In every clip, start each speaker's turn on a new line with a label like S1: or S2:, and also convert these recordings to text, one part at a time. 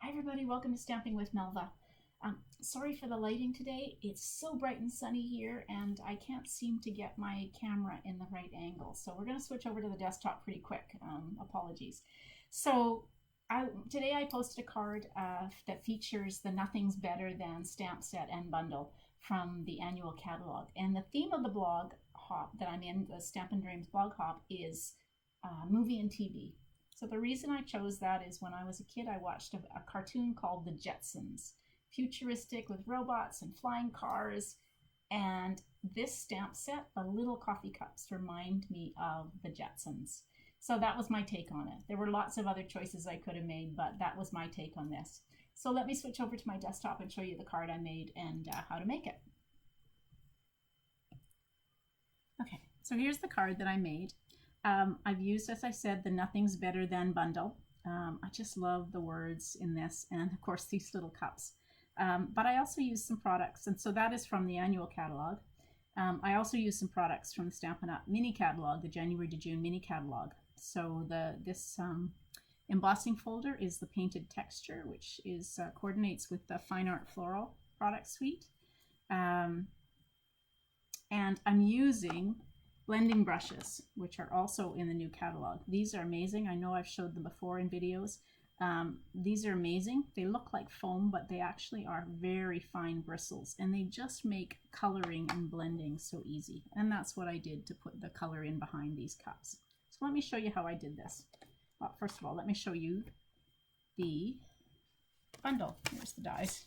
S1: Hi everybody, welcome to Stamping with Melva. Sorry for the lighting today. It's so bright and sunny here and I can't seem to get my camera in the right angle. So we're going to switch over to the desktop pretty quick. Apologies. So today I posted a card that features the Nothing's Better Than stamp set and bundle from the annual catalog. And the theme of the blog hop that I'm in, the Stampin' Dreams blog hop, is movie and TV. So the reason I chose that is when I was a kid, I watched a cartoon called The Jetsons, futuristic with robots and flying cars. And this stamp set, the little coffee cups, remind me of The Jetsons. So that was my take on it. There were lots of other choices I could have made, but that was my take on this. So let me switch over to my desktop and show you the card I made and how to make it. Okay, so here's the card that I made. I've used, as I said, the Nothing's Better Than bundle. I just love the words in this, and of course these little cups. But I also used some products, and so that is from the annual catalog. I also used some products from the Stampin' Up! Mini catalog, the January to June mini catalog. So this embossing folder is the painted texture, which is coordinates with the Fine Art Floral product suite. And I'm using blending brushes, which are also in the new catalog. These are amazing. I know I've showed them before in videos. These are amazing. They look like foam, but they actually are very fine bristles, and they just make coloring and blending so easy. And that's what I did to put the color in behind these cups. So let me show you how I did this. Well, first of all, let me show you the bundle. Here's the dies.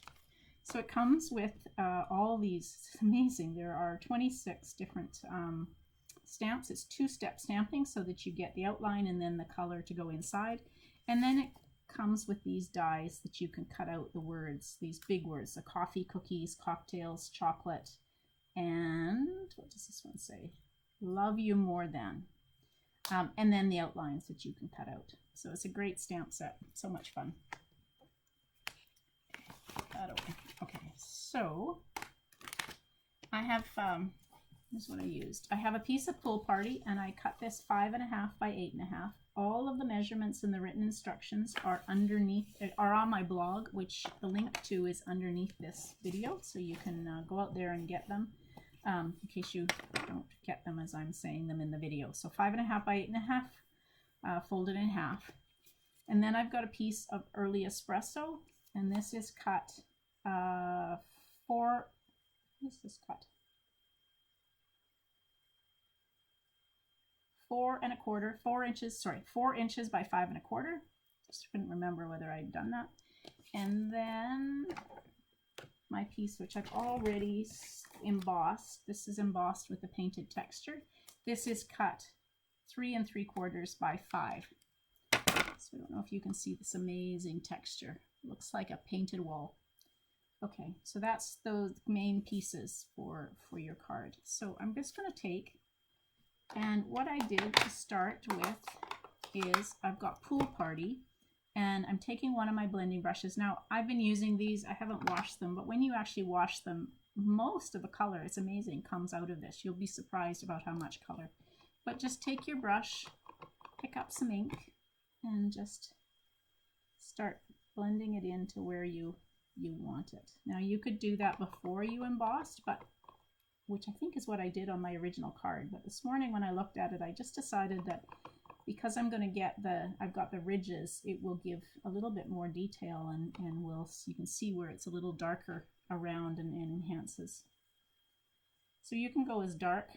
S1: So it comes with all these. It's amazing. There are 26 different stamps. It's two-step stamping so that you get the outline and then the color to go inside. And then it comes with these dies that you can cut out the words, these big words, the coffee, cookies, cocktails, chocolate, and what does this one say? Love you more than. And then the outlines that you can cut out. So it's a great stamp set. So much fun. Put that away. Okay, so I have this is what I used. I have a piece of Pool Party, and I cut this 5.5 by 8.5. All of the measurements and the written instructions are on my blog, which the link to is underneath this video, so you can go out there and get them in case you don't get them as I'm saying them in the video. So 5.5 by 8.5, folded in half. And then I've got a piece of Early Espresso, and this is cut 4 inches by 5.25. Just couldn't remember whether I'd done that. And then my piece, which I've already embossed. This is embossed with the painted texture. This is cut 3 3/4 by 5. So I don't know if you can see this amazing texture. It looks like a painted wall. Okay, so that's those main pieces for your card. So I'm just going to take, and what I did to start with is I've got Pool Party, and I'm taking one of my blending brushes. Now, I've been using these. I haven't washed them, but when you actually wash them, most of the color, it's amazing, comes out of this. You'll be surprised about how much color. But just take your brush, pick up some ink, and just start blending it into where you want it. Now, you could do that before you embossed, but which I think is what I did on my original card. But this morning when I looked at it, I just decided that because I'm going to get I've got the ridges, it will give a little bit more detail, and you can see where it's a little darker around and enhances. So you can go as dark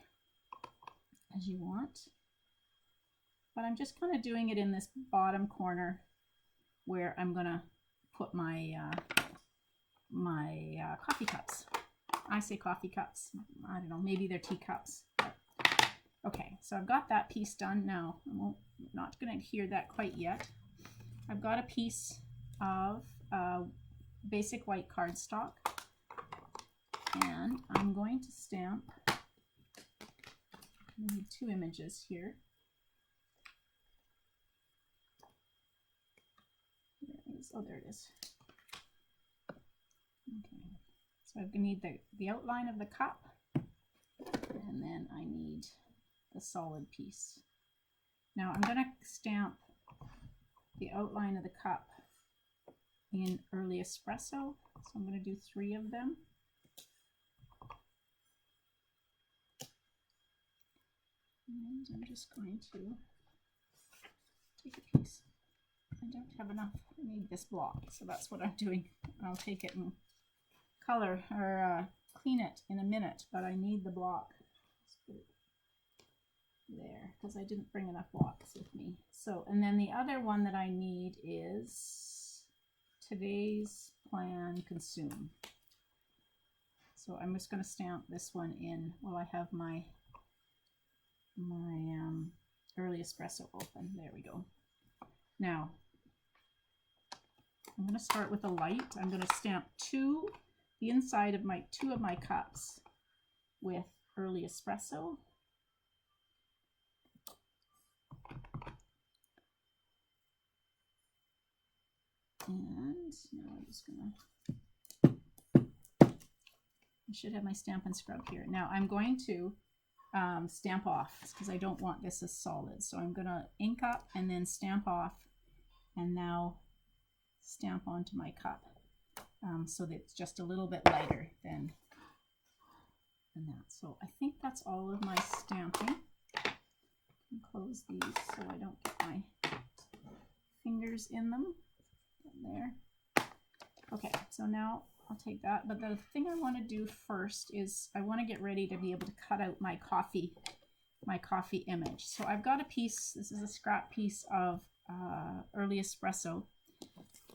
S1: as you want, but I'm just kind of doing it in this bottom corner where I'm going to put my coffee cups. I say coffee cups. I don't know, maybe they're teacups. Okay, so I've got that piece done now. I'm not going to adhere that quite yet. I've got a piece of basic white cardstock, and I'm going to stamp. I need 2 images here. There it is. Okay. So I need the outline of the cup, and then I need the solid piece. Now I'm going to stamp the outline of the cup in early espresso. So I'm going to do 3 of them. And I'm just going to take a piece. I don't have enough. I need this block, so that's what I'm doing. I'll take it and color or clean it in a minute, but I need the block. Let's put it there because I didn't bring enough blocks with me. So, and then the other one that I need is today's plan consume. So I'm just going to stamp this one in while I have my early espresso open. There we go. Now I'm going to start with a light. I'm going to stamp the inside of two of my cups with early espresso. And now I'm just going to, I should have my Stampin' Scrub here. Now I'm going to stamp off because I don't want this as solid. So I'm going to ink up and then stamp off, and now stamp onto my cup so that it's just a little bit lighter than that. So I think that's all of my stamping. And close these so I don't get my fingers in them. There. Okay, so now I'll take that, but the thing I want to do first is I want to get ready to be able to cut out my coffee image. So I've got a piece, this is a scrap piece of early espresso.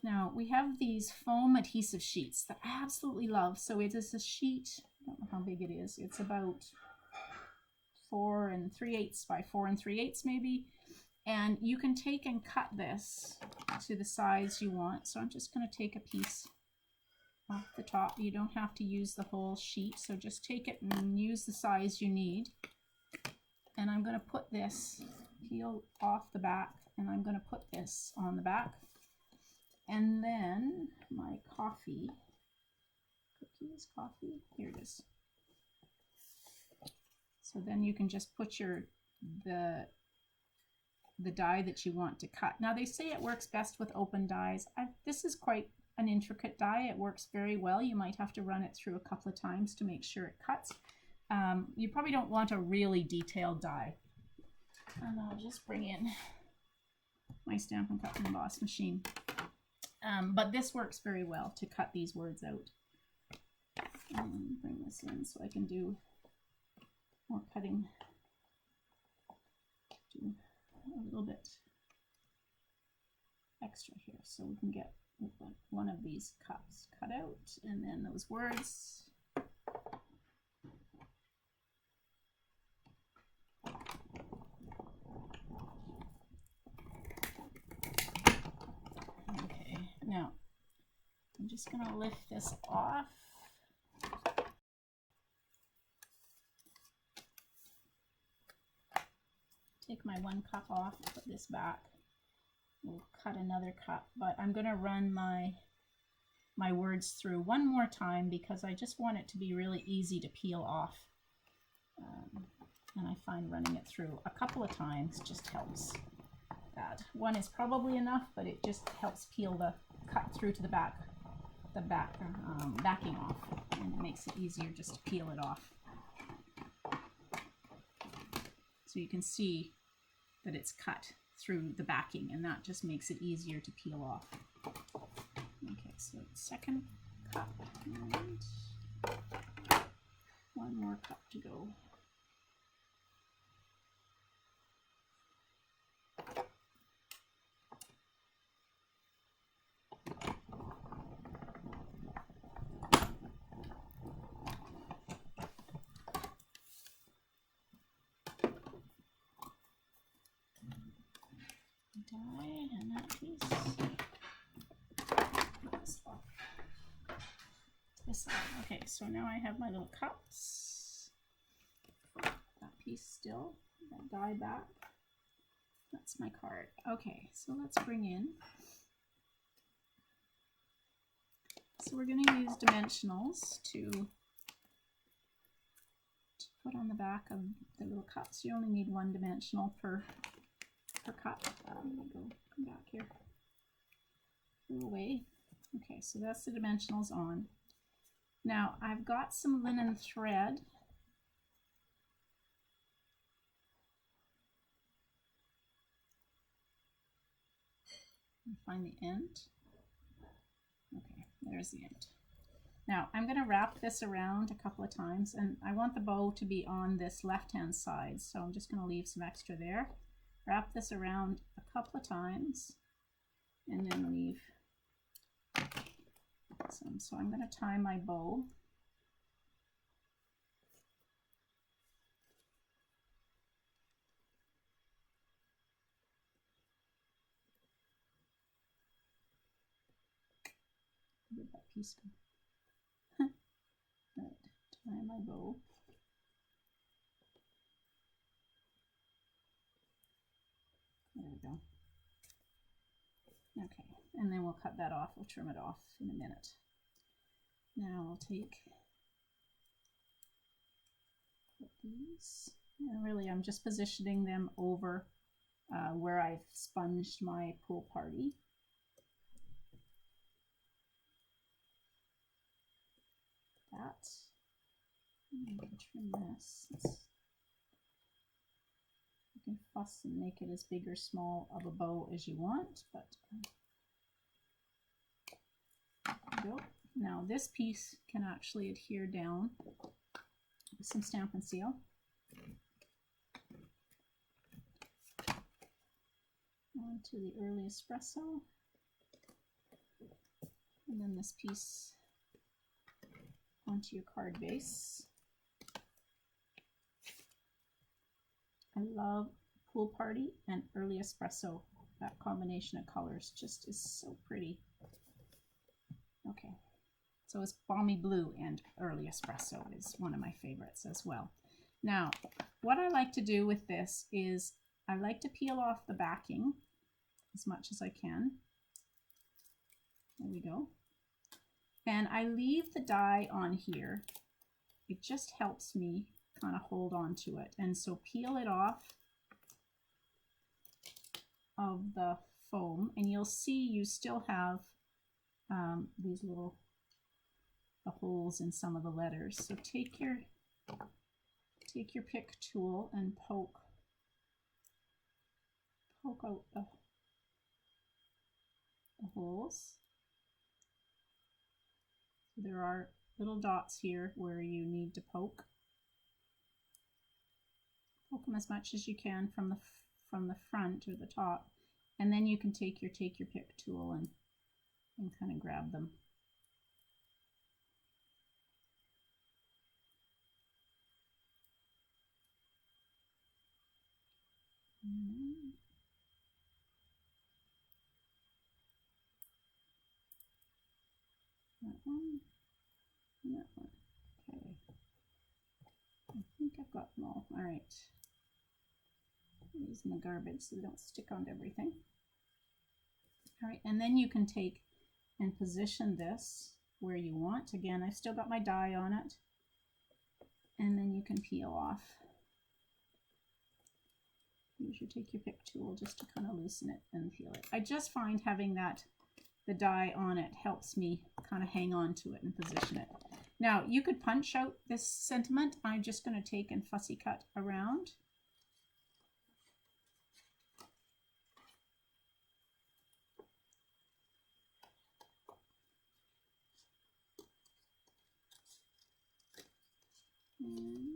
S1: Now we have these foam adhesive sheets that I absolutely love. So it is a sheet, I don't know how big it is, it's about 4 3/8 by 4 3/8 maybe. And you can take and cut this to the size you want. So I'm just going to take a piece off the top. You don't have to use the whole sheet, so just take it and use the size you need. And I'm going to put this, peel off the back, and I'm going to put this on the back. And then my coffee, here it is. So then you can just put the die that you want to cut. Now they say it works best with open dies. This is quite an intricate die. It works very well. You might have to run it through a couple of times to make sure it cuts. You probably don't want a really detailed die. And I'll just bring in my Stampin' Cut and Emboss machine. But this works very well to cut these words out. Bring this in so I can do more cutting. Do a little bit extra here so we can get one of these cups cut out, and then those words. Okay, now I'm just going to lift this off. Take my 1 cup off, put this back. We'll cut another cup, but I'm going to run my words through one more time because I just want it to be really easy to peel off. And I find running it through a couple of times just helps. That one is probably enough, but it just helps peel the cut through to the backing off, and it makes it easier just to peel it off. So you can see that it's cut through the backing, and that just makes it easier to peel off. Okay, so second cup, and 1 more cup to go. Die and that piece. This side. Okay, so now I have my little cups. That piece still. That die back. That's my card. Okay, so let's bring in. So we're going to use dimensionals to put on the back of the little cups. You only need 1 dimensional per cup. I'm going to come back here. Go away. Okay, so that's the dimensionals on. Now I've got some linen thread. Find the end. Okay, there's the end. Now I'm going to wrap this around a couple of times, and I want the bow to be on this left-hand side, so I'm just going to leave some extra there. Wrap this around a couple of times, and then leave some. So I'm going to tie my bow. Where did that piece go? Right, tie my bow. There we go. Okay, and then we'll cut that off. We'll trim it off in a minute. Now I'll take these, and really I'm just positioning them over where I've sponged my pool party. That. And I can trim this. You can fuss and make it as big or small of a bow as you want, but there you go. Now this piece can actually adhere down with some Stampin' Seal. Onto the early espresso, and then this piece onto your card base. I love Pool Party and Early Espresso. That combination of colors just is so pretty. Okay, so it's Balmy Blue and Early Espresso is one of my favorites as well. Now, what I like to do with this is I like to peel off the backing as much as I can. There we go. And I leave the die on here. It just helps me kind of hold on to it. And so peel it off of the foam, and you'll see you still have these little holes in some of the letters. So take your pick tool and poke out the holes. So there are little dots here where you need to poke. Poke them as much as you can from the front or the top, and then you can take your pick tool and kind of grab them. That one, and that one. Okay. I think I've got them all. All right. I'm using the garbage so they don't stick onto everything. All right, and then you can take and position this where you want. Again, I've still got my die on it. And then you can peel off. Use your take your pick tool just to kind of loosen it and peel it. I just find having the die on it helps me kind of hang on to it and position it. Now you could punch out this sentiment. I'm just going to take and fussy cut around. And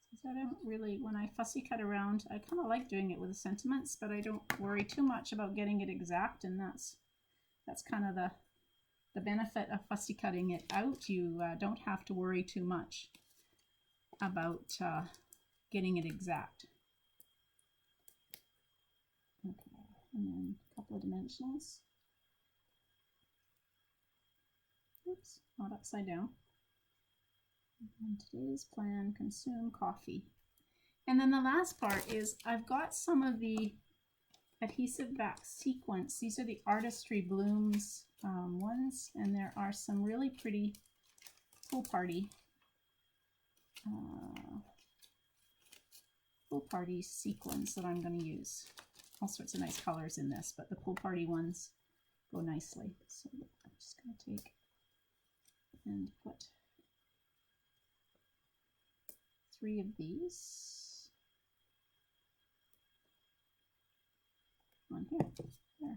S1: since I don't really, when I fussy cut around, I kind of like doing it with the sentiments, but I don't worry too much about getting it exact, and that's kind of the benefit of fussy cutting it out. You don't have to worry too much about getting it exact. Okay, and then a couple of dimensionals. Oops, not upside down. And today's plan, consume coffee. And then the last part is I've got some of the adhesive back sequence. These are the Artistry Blooms ones, and there are some really pretty pool party sequins that I'm going to use. All sorts of nice colors in this, but the pool party ones go nicely. So I'm just going to take and put 3 of these on here. There.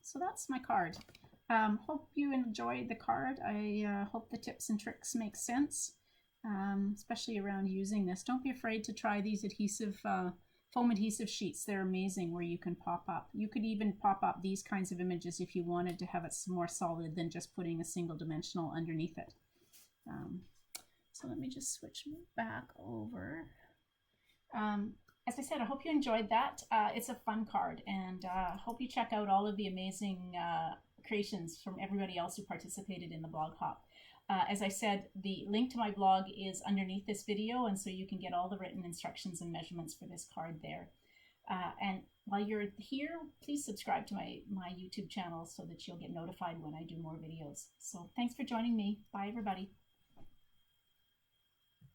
S1: So that's my card. Hope you enjoyed the card. I hope the tips and tricks make sense, especially around using this. Don't be afraid to try these adhesive, foam adhesive sheets. They're amazing where you can pop up. You could even pop up these kinds of images if you wanted to have it more solid than just putting a single dimensional underneath it. So let me just switch back over. As I said, I hope you enjoyed that. It's a fun card, and hope you check out all of the amazing creations from everybody else who participated in the blog hop. As I said, the link to my blog is underneath this video, and so you can get all the written instructions and measurements for this card there. And while you're here, please subscribe to my YouTube channel so that you'll get notified when I do more videos. So thanks for joining me. Bye, everybody.